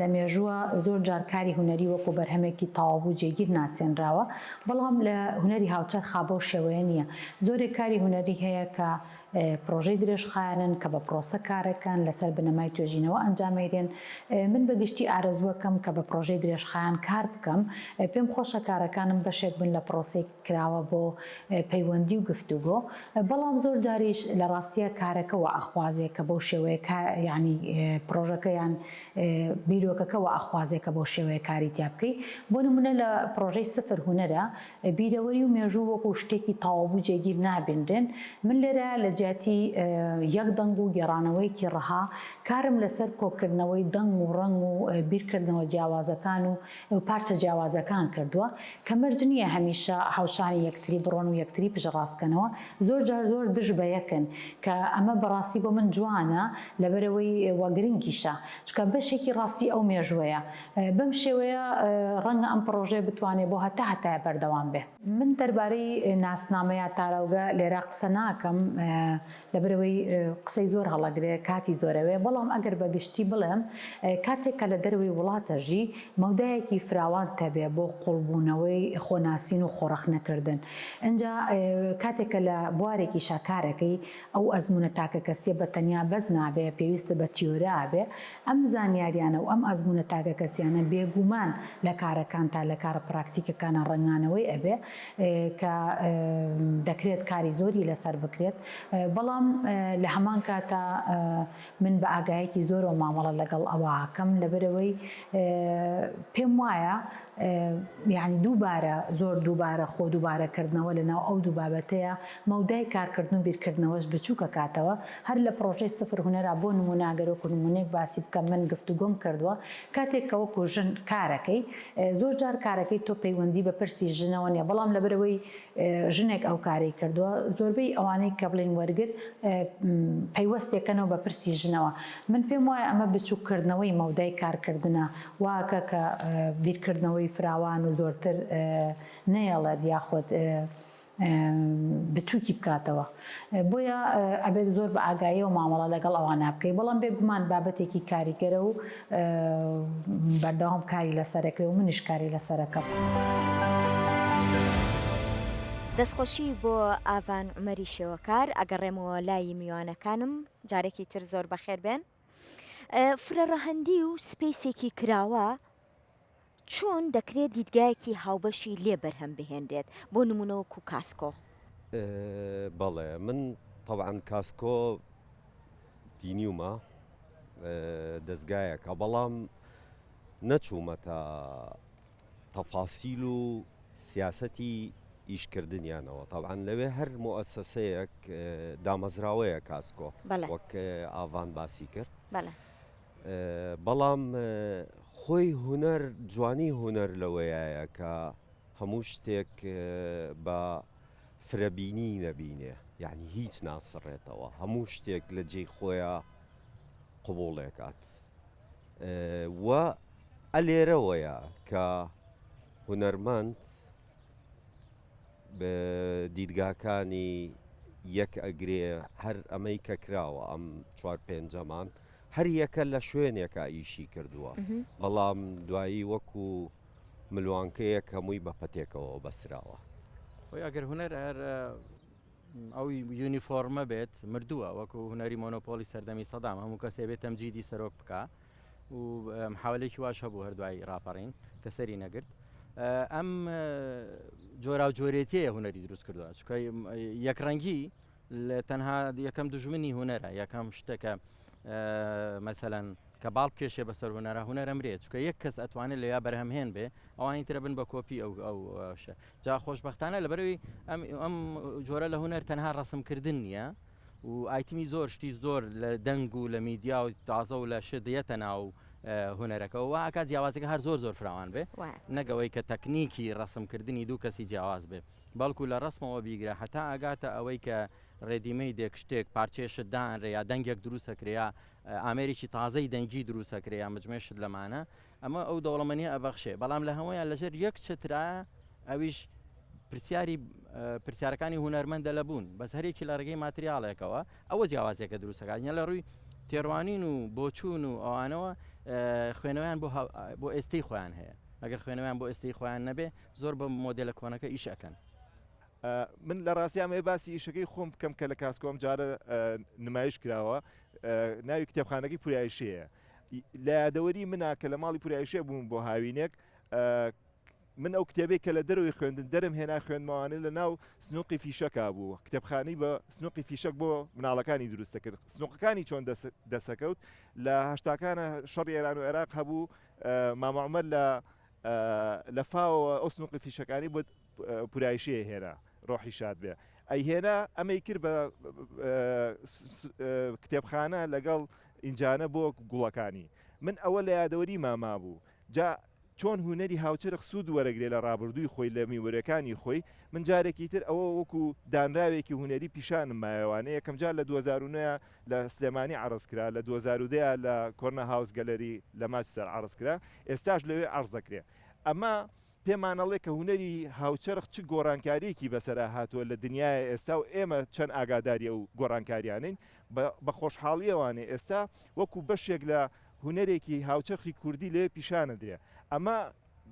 لە مێژووە زۆر جارکاری هونەری وەکو بەرهەمێکی تەواو جێگیر ناسێنراوە بەڵام لە هونەری هاوچەرخا بۆ شێوەیە نییە زۆرێک کاری هونەری هەیە کە پرۆژەی درێژخایەنن کە بە پرۆسە کارەکەن لەسەر بنەمای توێژینەوە ئەنجامێرێن من بەگشتی ئارەزوەکەم کە بە پرۆژەی درێژخایەن کار بکەم پێم خۆشە کارەکانم بەشێک بن لە پرۆسی کراوە بۆ پەیوەندی و گفتوگۆ بەڵام زۆر جاریش لە ڕاستیە کارەکەەوە ئەخوازێکە بۆ شێوەیە ینی پرۆژەکەیان بیرۆکەکەەوە ئەخوازێکە بۆ شێوەیە کاری تیا بکەی بۆ نمونە لە پرۆژەی سفر هونەرە بیرەوەری و مێژوو وەکو شتێکی تەواو جێگیر نابێنرێن من لێرە لە جیاتی یەک دەنگ و گێڕانەوەیکی ڕەها کارم لەسەر کۆکردنەوەی دەنگ و ڕەنگ و بیرکردنەوە جیاوازەکان و پارچە جیاوازەکان کردووە کە مەرج نییە هەمیشە هاوشانی یەکتری بڕۆن و یەکتری پشڕاستکەنەوە زۆر جار زۆر دژ بە یەکن کە ئەمە بەڕاستی بۆ من جوانە لەبەرەوەی وەگرنگیشە چکە بەشێکی ڕاستی ئەو مێژوەیە بەم شێوەیە ڕەنگە ئەم پرۆژێ بتوانێت بۆ هەتایە بەردەوام بێ. من دەربارەی ناسنامەیە تاراوگە لێرە قسە ناکەم لەبەرەوەی قسەی زۆر هەڵەگرێ کاتی زۆرەوێ، بەڵام ئەگەر بەگشتی بڵێم کاتێککە لە دەروی وڵاتەژی مەودایەکی فراوان تەبێ بۆ قوڵبوونەوەی خۆناسین و خۆڕەخ نەکردن. ئەجا کاتێکە لە بوارێکی شاکارەکەی ئەو ئەزمونە تاکە کەسیە بە تەنیا بەز نابێ پێویستە بە تیۆرا بێ، ئەم زانیاریانە و ئەم ئەزمونە تاکە کەسیانە بێگومان لە کارەکان تا لە کارە پراکتیکەکانە ڕنگانەوەی ئەبێ کە دەکرێت کاری زۆری لەسەر بکرێت. بەڵام لە هەمان کاتە من بە ئاگایەکی زۆر و مامەڵە لەگەڵ ئەوەکەم لەبەرەوەی پێم وایە یعنی دووبارە زۆر دووبارە خۆ دووبارەکردنەوە لەناو ئەو دوو بابەتەیە مەودای کارکردن و بیرکردنەوەش بچووکە کاتەوە. هەر لە پرۆژەی سفر هونەرا بۆ نموناگەرەوەکو نمونەیەک باسی بکەم، من گفتوگۆم کردووە کاتێکەوەکو ژن کارەکەی زۆر جار کارەکەی تۆ پەیوەندی بە پرسی ژنەوە نیە، بەڵام لەبەرەوەی ژنێک ئەو کارەی کردووە زۆربەی ئەوانەی کە بڵێن وەرگر پەیوەستێکەنەوە بە پرسی ژنەوە. من پێم وایە ئەمە بچووکردنەوەی مەودای کارکردنە واکە کە بیرکردنەوەی فراوان و زۆرتر نەیەڵێت یاخۆت بچووکی بکاتەوە. بۆیە ئەبێت زۆر بە ئاگایی و مامەڵە لەگەڵ ئەوان بکەی، بەڵام بێگومان بابەتێکی کاریگەرە و بەردەوام کاری لەسەرەکرێ و منیش کاری لەسەرەکەم. دەستخۆشی بۆ ئاڤان عومەری شێوەکار ئەگەڕێمەوە لای میوانەکانم جارێکی تر زۆر بەخێر بێن. فرەڕەهەندی و سپیسێکی کراوە چۆن دەکرێت دیدگایەکی هاوبەشی لێ بەرهەم بهێنرێت بۆ نمونەوەکو کاسکۆ؟ بەڵێ من طبعاً کاسکۆ بینیومە دەستگایەکە، بەڵام نەچوومە تا تەفاسیل و سیاسەتی ئیشکردنیانەوە. طبعاً لەوێ هەر مؤسسەیەک دامەزراوەیە کاسکۆ وەک ئاڤان باسی کرد، بەڵام خۆی هونەر جوانی هونەر لەوەیە کە هەموو شتێک بە فرەبینی نەبینێ، یعنی هیچ ناسڕێتەوە، هەموو شتێک لە جێی خۆیە قبوڵێکات. وە ئەلێرەوەیە کە هونەرمەند بە دیدگاکانی یەک ئەگرێ هەر ئەمەی کە کراوە ئەم 4-5ەمان هەر یەکە لە شوێنێکە ئیشی کردووە، بەڵام دوایی وەکو ملوانکەیەک هەمووی بە پەتێکەوە بەسراوە. خۆی ئەگەر هونەر هەر ئەو یونیفۆرمە بێت مردووە، وەکو هونەری مۆنۆپۆلی سەردەمی سەدام هەموو کەسێ بێت تەمجیدی سەرۆک بکە و محاولێکی واش هەبوو هەردوای ڕاپەڕین کە سەری نەگرت. ئەم جۆرا و جۆرێتیە هونەری دروست کردووە، چکە یەکڕەنگی تەنها یەکەم دژمنی هونەرە، یەکەم شتێکە مەسەلەن کە باڵ کێشێ بەسەر هونەرە هونەرە مرێت، چکە یەک کەس ئەتوانێت لە یا بەرهەمهێن بێ ئەوانی ترە بن بە کۆپی ئەوشە. جا خۆشبەختانە لەبەرەوەی ئەم جۆرە لە هونەر تەنها ڕەسمکردن نییە و ئایتمی زۆر شتی زۆر لە دەنگ و لە میدیا و تازە و لە شدەیەتە ناو هونەرەکەەوە ئاکات جیاوازەکە هەر زۆر فراوان بێ، نەگەوەی کە تەکنیکی ڕەسمکردنی دوو کەسی جیاواز بێ، بەڵکو لە ڕسمەوە بیگرە هەتا ئاگاتە ئەوەی کە ڕێدیمەی دێک شتێک پارچێشت دانرێ یا دەنگێک دروستەکریا ئامێریکی تازەی دەنگی دروستەکرێ یا مجمێشت لەمانە، ئەمە ئەو دەوڵەمەنیە ئەبەخشێ. بەڵام لە هەموویان لەژێر یەک چترا ئەویش پرسیارەکانی هونەرمەندە لەبوون بەس هەرێکی لە ڕێگەی ماتریاڵێکەوە ئەوە جیاوازێکە دروستەکات لە ڕووی تێڕوانین و بۆچوون و ئەوانەوە خوێنەوەیان بۆ ئێستەی خۆیان هەیە. ئەگەر خوێنەوەیان بۆ ئێستەی خۆیان نەبێ زۆر بە مۆدێلە کۆنەکە ئیشەکەن. من لە ڕاستیامێ باسی ئیشەکەی خۆم بکەم کە لە کاسکۆم جارە نمایش کراوە، ناوی کتێبخانەکەی پورایشەیە. لە یادەوەری منە کە لە ماڵی پورایشێ بووم بۆ هاوینێک، من ئەو کتێبێک کە لە دەروی خوێندن دەرم هێنا خوێندمەوانە لە ناو سنووقی فیشەکە بوو، کتێبخانەی بە سنووقی فیشک بۆ مناڵەکانی دروستە کرد. سنووقەکانی چۆن دەسەکەوت لە هەشتاکانە شەڕی ئێران و عێراق هەبوو، مامە عومەر لە فاوەوە ئەو سنووقی فیشەکانی بۆ پورایشەیە هێنا ڕۆحی شاد بێ، ئەی هێنا ئەمەی کرد بە کتێبخانە لەگەڵ ئینجانە بۆ گوڵەکانی. من ئەوە لە یادەوەری ماما بوو. جا چۆن هوەری هاوچەرخ سوود وەرەگرێ لە ڕابردووی خۆی لە میوەریەکانی خۆی من جارێکی تر ئەوە وەکو دانراوێکی هوەری پیشانم مایەوانە یەکەم جار لە 2009 لە سلێمانی عرضکرا لە 2010 لە کۆرنە هاوس گەلەری لە ماچسەر عرضکرا ئێستاش لەوێ عرضەکرێ ئەمە پێمانەڵێ کە هوەری هاوچەرخ چ گۆڕانکاریەکی بەسەرا هاتووە لە دنیای ئێستا و ئێمە چەند ئاگاداری ئەو گۆڕانکاریانین بە خۆشحاڵیەوانێ ئێستا وەکو بەشێک لە هوەرێکی هاوچەرخی کوردی لێ پیشانەدرێ ئەمە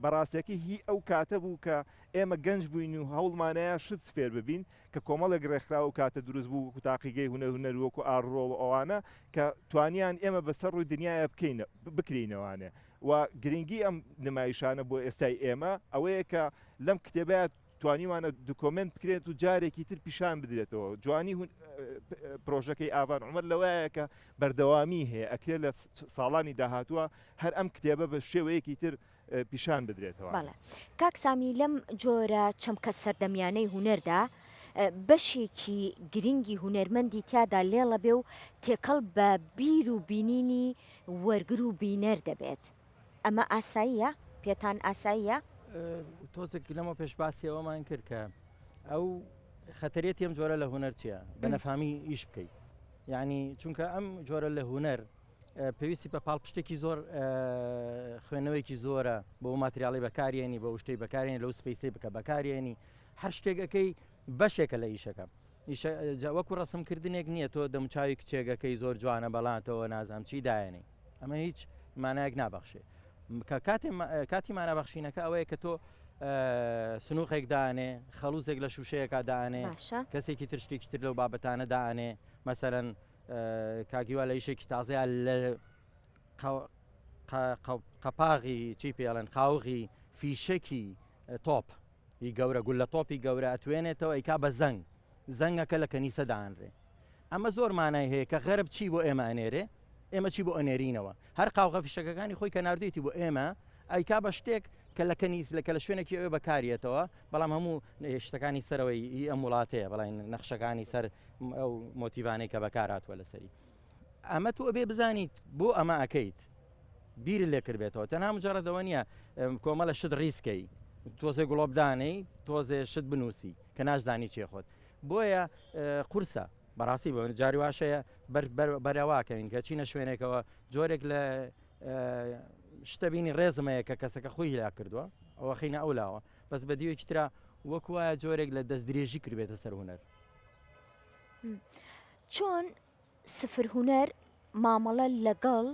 بەڕاستەکە هی ئەو کاتە بوو کە ئێمە گەنج بووین و هەوڵمانەیە شت فێر ببین کە کۆمەڵێک ڕێکخرا و کاتە دروست بوو و تاقیگەی هونەر وەکو ئاڕۆڵ ئەوانە کە توانیان ئێمە بەسەر ڕووی دنیاە بکرینەوانێ و گرنگی ئەم نمایشانە بۆ ئێستای ئێمە ئەوەیە کە لەم کتێبەیە توانیوانە دوکۆمنت بکرێت و جارێکی تر پیشان بدرێتەوە جوانی پرۆژەکەی ئاوان عمر لەوایە کە بەردەوامی هەیە ئەکرێت لە ساڵانی داهاتووە هەر ئەم کتێبە بە شێوەیەکی تر پیشان بدرێتەوە. بەڵێ کاک سامی لەم جۆرە چەمکە سەردەمیانەی هونەردا بەشێکی گرنگی هونەرمەندی تیادا لێڵە بێ و تێکەڵ بە بیر و بینینی وەرگر و بینەر دەبێت ئەمە ئاساییە پێتان ئاساییە؟ تۆزێک لەمە پێشباسی ئەومان کرد کە ئەو خەتەرێتی ئەم جۆرە لە هونەر چییە بە نەفامی ئیش بکەیت یعنی چونکە ئەم جۆرە لە هونەر پێویستی بە پاڵپشتێکی زۆر خوێنەوەیکی زۆرە بۆ ماتریاڵی بەکارێنی بە شتەی بەکارێنی لەو سپیسی بکە بەکارێنی هەر شتێکەکەی بەشێکە لە ئیشەکە وەکو ڕسمکردنێک نییە تۆ دەمچاوی کچێگەکەی زۆر جوانە بەڵاتەوە نازام چی دایێنی ئەمە هیچ مانایەک نابەخشێ کاتی مانابەخشینەکە ئەوەیە کە تۆ سنووقێک دانێ خەڵوزێک لە شوشەیەکە دانێ کەسێکی تر شتێکی تر لەو بابەتانە دانێ مەسەرەن کاگیوا لە ئیشێکی تازەیە لە قەپاغی چی پێڵێن قاوغی فیشەکی تۆپ هی گەورە گول لە تۆپی گەورە ئەتوێنێتەوە ئەیکا بە زەنگەکە لە کەنیسە دانرێ ئەمە زۆر مانای هەیە کە غەرب چی بۆ ئێمە ئەنێرێ ئێمە چی بۆ ئەنێرینەوە هەر قاوغە فیشەکەەکانی خۆی کە نردێتی بۆ ئێمە ئەیکا بە شتێک کە لە کەنیس لە لە شوێنێکی ئەوێ بەکارێتەوە بەڵام هەموو شتەکانی سەرەوەی ئەم وڵاتەیە بەڵای نەخشەکانی سەر ئەو مۆتیڤانەی کە بەکاراتوە لەسەری ئەمە تو ئەبێ بزانیت بۆ ئەمە ئەەکەیت بیر لێ کردبێتەوە تەنها مجارەتەوە نییە کۆمەڵە شت ڕیسکەی تۆزێ گوڵۆبدانەی تۆزێ شت بنووسی کە ناشدانی چێ خۆت بۆیە قورسە بەڕاستی بۆ جاری واشەیە بەرەواکەین کە چینە شوێنێکەوە جۆرێک لە شتەبینی ڕێزمەیە کە کەسەکە خۆی هلا کردووە ئەوە خینە ئەولاوە بەس بە دیوەکی ترا وەکوایە جۆرێک لە دەست درێژی کردبێتە سەر هونەر چۆن سفر هونەر مامەڵە لەگەڵ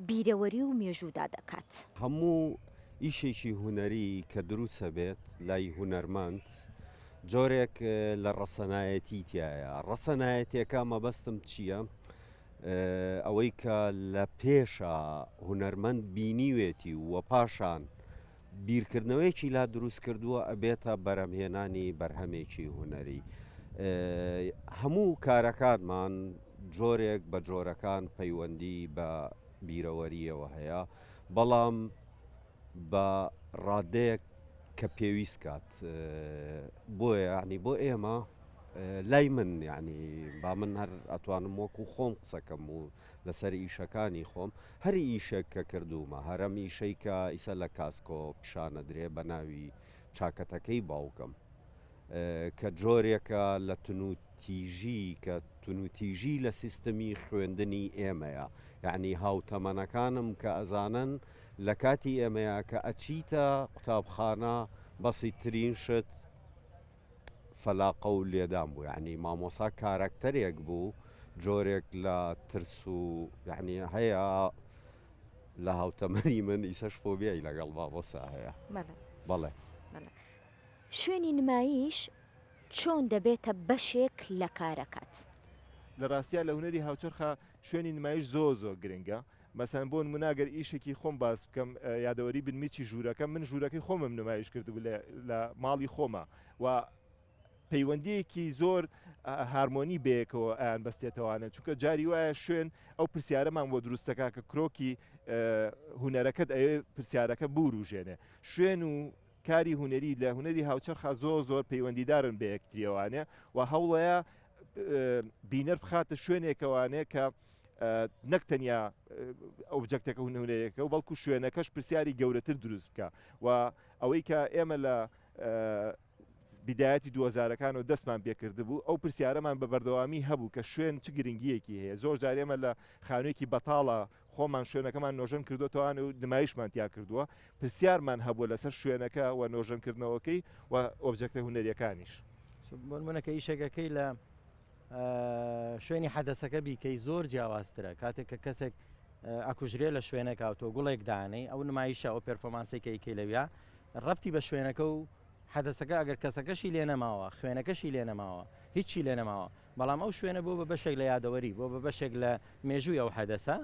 بیرەوەری و مێژوودا دەکات هەموو ئیشێکی هوەری کە دروستە بێت لای هوەرمەند جۆرێک لە ڕەسەنایەتی تایە ڕەسەنایەتێکە مەبەستم چییە؟ ئەوەی کە لە پێشە هوەرمەند بینیوێتی وە پاشان بیرکردنەوەیکی لا دروست کردووە ئەبێتە بەرەمهێنانی بەرهەمێکی هوەری هەموو کارەکانمان جۆرێک بە جۆرەکان پەیوەندی بە بیرەوەریەوە هەیە بەڵام بە ڕادەیەک کە پێویست کات بۆیە ینی بۆ ئێمە لای من ینی با من هەر ئەتوانم وەکو خۆم قسەکەم و لەسەر ئیشەکانی خۆم هەر ئیشێک کە کردومە هەرەم ئیشەی کە ئیسە لە کاسکۆ پیشانە درێ بە ناوی چاکەتەکەی باوکم کە جۆرێکە لە تونوتیژی کە تونوتیژی لە سیستەمی خوێندنی ئێمەیە یعنی هاوتەمەنەکانم کە ئەزانن لە کاتی ئێمەیە کە ئەچیتە قوتابخانە بەسی ترین شت فەلاقە و لێدان بوو یعنی مامۆسا کارکتەرێک بوو جۆرێک لە ترس و یعنی هەیە لە هاوتەمەنی من ئیسەش فۆبیای لەگەڵ مامۆسا هەیە بەڵێ شوێنی نمایش چۆن دەبێتە بەشێک لە کارەکەت لە ڕاستیا لە هوەری هاوچەرخە شوێنی نمایش زۆ گرنگە مەسەن بۆ نموناگەر ئیشێکی خۆم باس بکەم یادەوەری بنمیچی ژوورەکەم من ژوورەکەی خۆمم نمایش کردبوو لە ماڵی خۆمە و پەیوەندیەکی زۆر هارمۆنی بەیەکەوە ئایان بەستێتەوانە چونکە جاری وایە شوێن ئەو پرسیارەمان بۆ دروستەکە کە کرۆکی هوەرەکەت ئەوێ پرسیارەکە بوروژێنێ شوێن و کاری هوەری لە هوەری هاوچەرخە زۆر پەیوەندیدارن بە یەکتریەوانێ و هەوڵەیە بینەر بخاتە شوێنێکەوانێ کە نەکتەنیا ئۆبجەکتەکە هونەرەیەەکە و بەڵکو شوێنەکەش پرسیاری گەورەتر دروست بکە و ئەوەی کە ئێمە لە بیدایەتی 2000ەکان و دەستمان پێکرد بوو ئەو پرسیارەمان بە بەردەوامی هەبوو کە شوێن چ گرنگیەکی هەیە زۆر جار ئێمە لە خانوویەکی بەتاڵە خۆمان شوێنەکەمان نۆژەن کردوتەوەوان و نمایشمان تیا کردووە پرسیارمان هەبووە لەسەر شوێنەکە و نۆژەنکردنەوەکەی و ئۆبجەکتە هونەریەکانیش بۆنمونەکە ئیشێکەکەی لە شوێنی حەدەسەکە بیکەی زۆر جیاوازترە کاتێک کە کەسێک ئەکوژرێ لە شوێنێکاوتۆ گوڵێک دانەی ئەو نمایشە ئەو پێرفۆمانسێکی لەویا ڕەبتی بە شوێنەکە و حەدەسەکە ئەگەر کەسەکەشی لێ نەماوە خوێنەکەشی لێ نەماوە هیچی لێ نەماوە بەڵام ئەو شوێنە بۆ بە بەشێک لە یادەوەری بۆ بە بەشێک لە مێژووی ئەو حەدەسە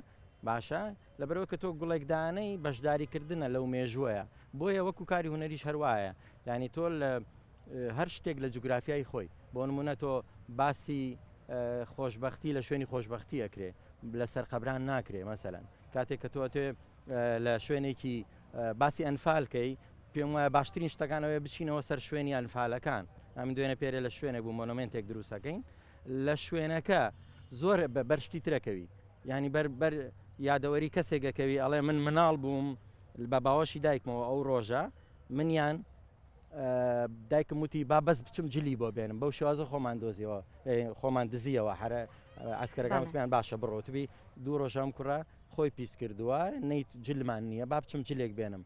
باشە لەبەرەوە کە تۆ گوڵێکدانەی بەشداریکردنە لەو مێژووەیە بۆیە وەکو کاری هونەریش هەروایە ینی تۆ لە هەر شتێک لە جوگرافیای خۆی بۆ نمونە تۆ باسی خۆشببختی لە شوێنی خۆشببختی ئەکرێ لەسەر قەبران ناکرێ مەسەلەن کاتێک کە تۆ تێ لە شوێنێکی باسی ئەنفالکەی پێم وایە باشترین شتەکانەوەی بچینەوە سەر شوێنی ئەنفالەکان ئەم دوێنە پێرێ لە شوێنێک بوو مۆنۆمنتێک دروستەکەین لە شوێنەکە زۆر بەرشتی ترەکەوی ینی بەر یادەوەری کەسێکەکەوی ئەڵێ من مناڵ بووم بە باوەشی دایکمەوە ئەو ڕۆژە منیان دایکم وتی با بەس بچم جلی بۆ بێنم بەو شێوازە خۆمان دۆزیەوە خۆمان دزیەوە هەرە ئەسکەرەکان وتمیان باشە بڕۆتبی دوو ڕۆژەم کوڕە خۆی پیس کردووە نەیت جلمان نییە با بچم جلێک بێنم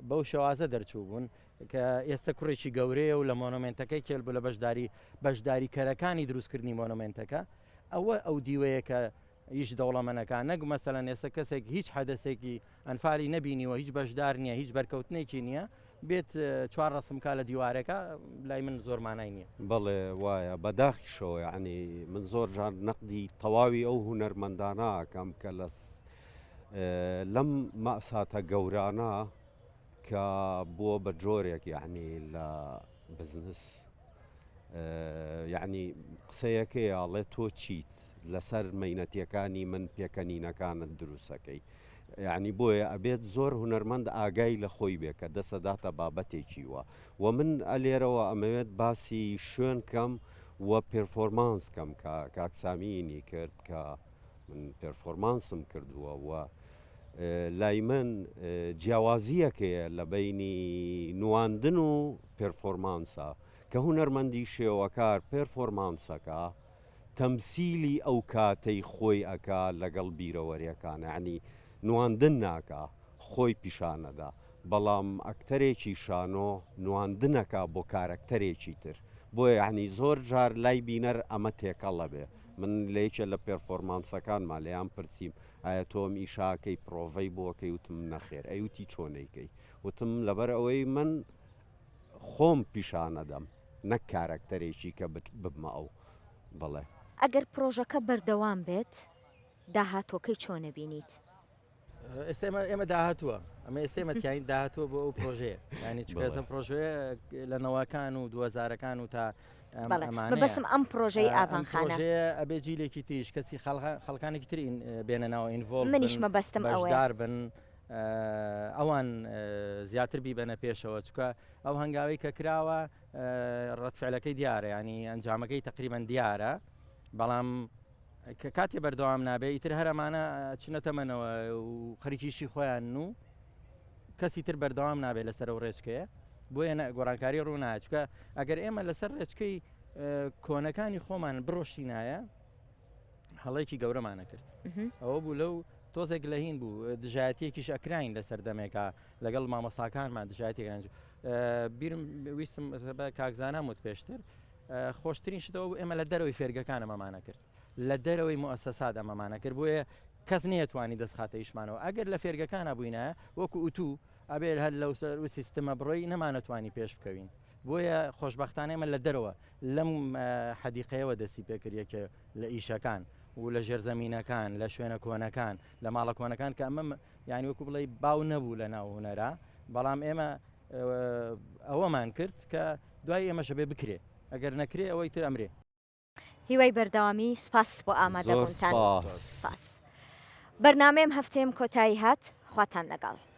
بەو شێوازە دەرچوو بوون کە ئێستا کوڕێکی گەورەیە و لە مۆنۆمنتەکەی کێل بوو لە بەشداری کەرەکانی دروستکردنی مۆنۆمنتەکە ئەو دیوەیە کە هیچ دەوڵەمەنەکان نەک مەسەلەن ئێستا کەسێک هیچ حەدەسێکی ئەنفالی نەبینیوە هیچ بەشدار نییە هیچ بەرکەوتنێکی نییە بێت چوار ڕسمکە لە دیوارەکە لای من زۆرمانای نییە بەڵێ وایە بەداخیشەوە یعنی من زۆر جار نەقدی تەواوی ئەو هونەرمەندانەکەم کە لەم مەساتە گەورانە کە بووە بە جۆرێک یعنی لە بزنس یعنی قسەیەکەی ئاڵێ تۆ چیت لەسەر مەینەتیەکانی من پێکەنینەکانت دروستەکەی یعنی بۆیە ئەبێت زۆر هونەرمەند ئاگای لە خۆی بێ کە دەسەداتە بابەتێکی وە و من ئەلێرەوە ئەمەوێت باسی شوێن کەم و پێرفۆرمانس کەم کاکسامینی کرد کە من پێرفۆرمانسم کردووە و لای من جیاوازیەکەیە لە بینی نواندن و پێرفۆرمانسە کە هونەرمەندی شێوەکار پێرفۆرمانسەکە تەمسیلی ئەو کاتەی خۆی ئەکا لەگەڵ بیرەوەریەکان یعنی نواندن ناکە خۆی پیشانەدا بەڵام ئەکتەرێکی شانۆ نواندنەکە بۆ کارەکتەرێکی تر بۆیە یعنی زۆر جار لای بینەر ئەمە تێکەڵە بێ من لەیکە لە پێرفۆرمانسەکانمان لەیان پرسییم ئایا تۆم ئیشاکەی پرۆڤەی بۆکەی وتم نەخێر ئەیوتی چۆنەیکەی وتم لەبەر ئەوەی من خۆم پیشانەدەم نەک کارەکتەرێکی کە ببمە ئەو بڵێ ئەگەر پرۆژەکە بەردەوام بێت داهاتۆکەی چۆنە بینیت ئێستا ئێمە داهاتووە ئەمە ئێسێمە تیاین داهاتووە بۆ ئەو پرۆژەیە ینی چکەسم پرۆژەیە لە نەوەکان و 2000ەکان و تا بەسم ئەم پرۆژەی ئاڤانخانە ئەبێ جیلێکی تیش کەسی خەڵکانێکی ترین بێنە ناو ئینڤۆڵ منیش مەبەستم ئەوەدار بن ئەوان زیاتر بیبەنە پێشەوە چکە ئەو هەنگاوی کە کراوە ڕەتفعلەکەی دیارە ینی ئەنجامەکەی تقریبان دیارە بەڵام کە کاتێ بەردەوام نابێ ئیتر هەرەمانە چنەتەمەنەوە و خەریکیشی خۆیان و کەسی تر بەردەوام نابێت لەسەر ئەو ڕێچکەیە بۆیە گۆڕانکاری ڕوونایە چکە ئەگەر ئێمە لەسەر ڕێچکەی کۆنەکانی خۆمان بڕۆشتینایە هەڵەیەکی گەورەمانە کرد ئەوە بوو لەو تۆزێک لە هین بوو دژایەتیەکیش ئەکراین لەسەر دەمێکا لەگەڵ مامەساکانمان دژایەتێکران بیرم ویستم بە کاکزانە وت پێشتر خۆشترین شتەوە ئێمە لە دەرەوەی فێرگەکانەمەمانە کرد لە دەرەوەی موسەسات ئەمەمانە کرد بۆیە کەس نێتوانی دەستخاتە ئیشمانەوە ئەگەر لە فێرگەکانە بووینە وەکو ئوتو ئەبێت هەر لەو سەر و سیستەمە بڕۆی نەمانەتوانی پێش بکەوین بۆیە خۆشببختانەمە لە دەرەوە لەم حەدیقەیەوە دەستی پێکردیەکە لە ئیشەکان و لە ژێرزەمینەکان لە شوێنە کۆنەکان لە ماڵە کۆنەکان کە ئەمە یانی وەکو بڵێ باو نەبوو لە ناو هونەرە بەڵام ئێمە ئەوەمان کرد کە دوای ئێمەشە بێ بکرێ ئەگەر نەکرێ ئەوەی تر ئەمرێ هیوای بەردەوامی سپاس بۆ ئامادەبوونتان بەرنامەم هەفتەیەم کۆتایی هات خواتان لەگەڵ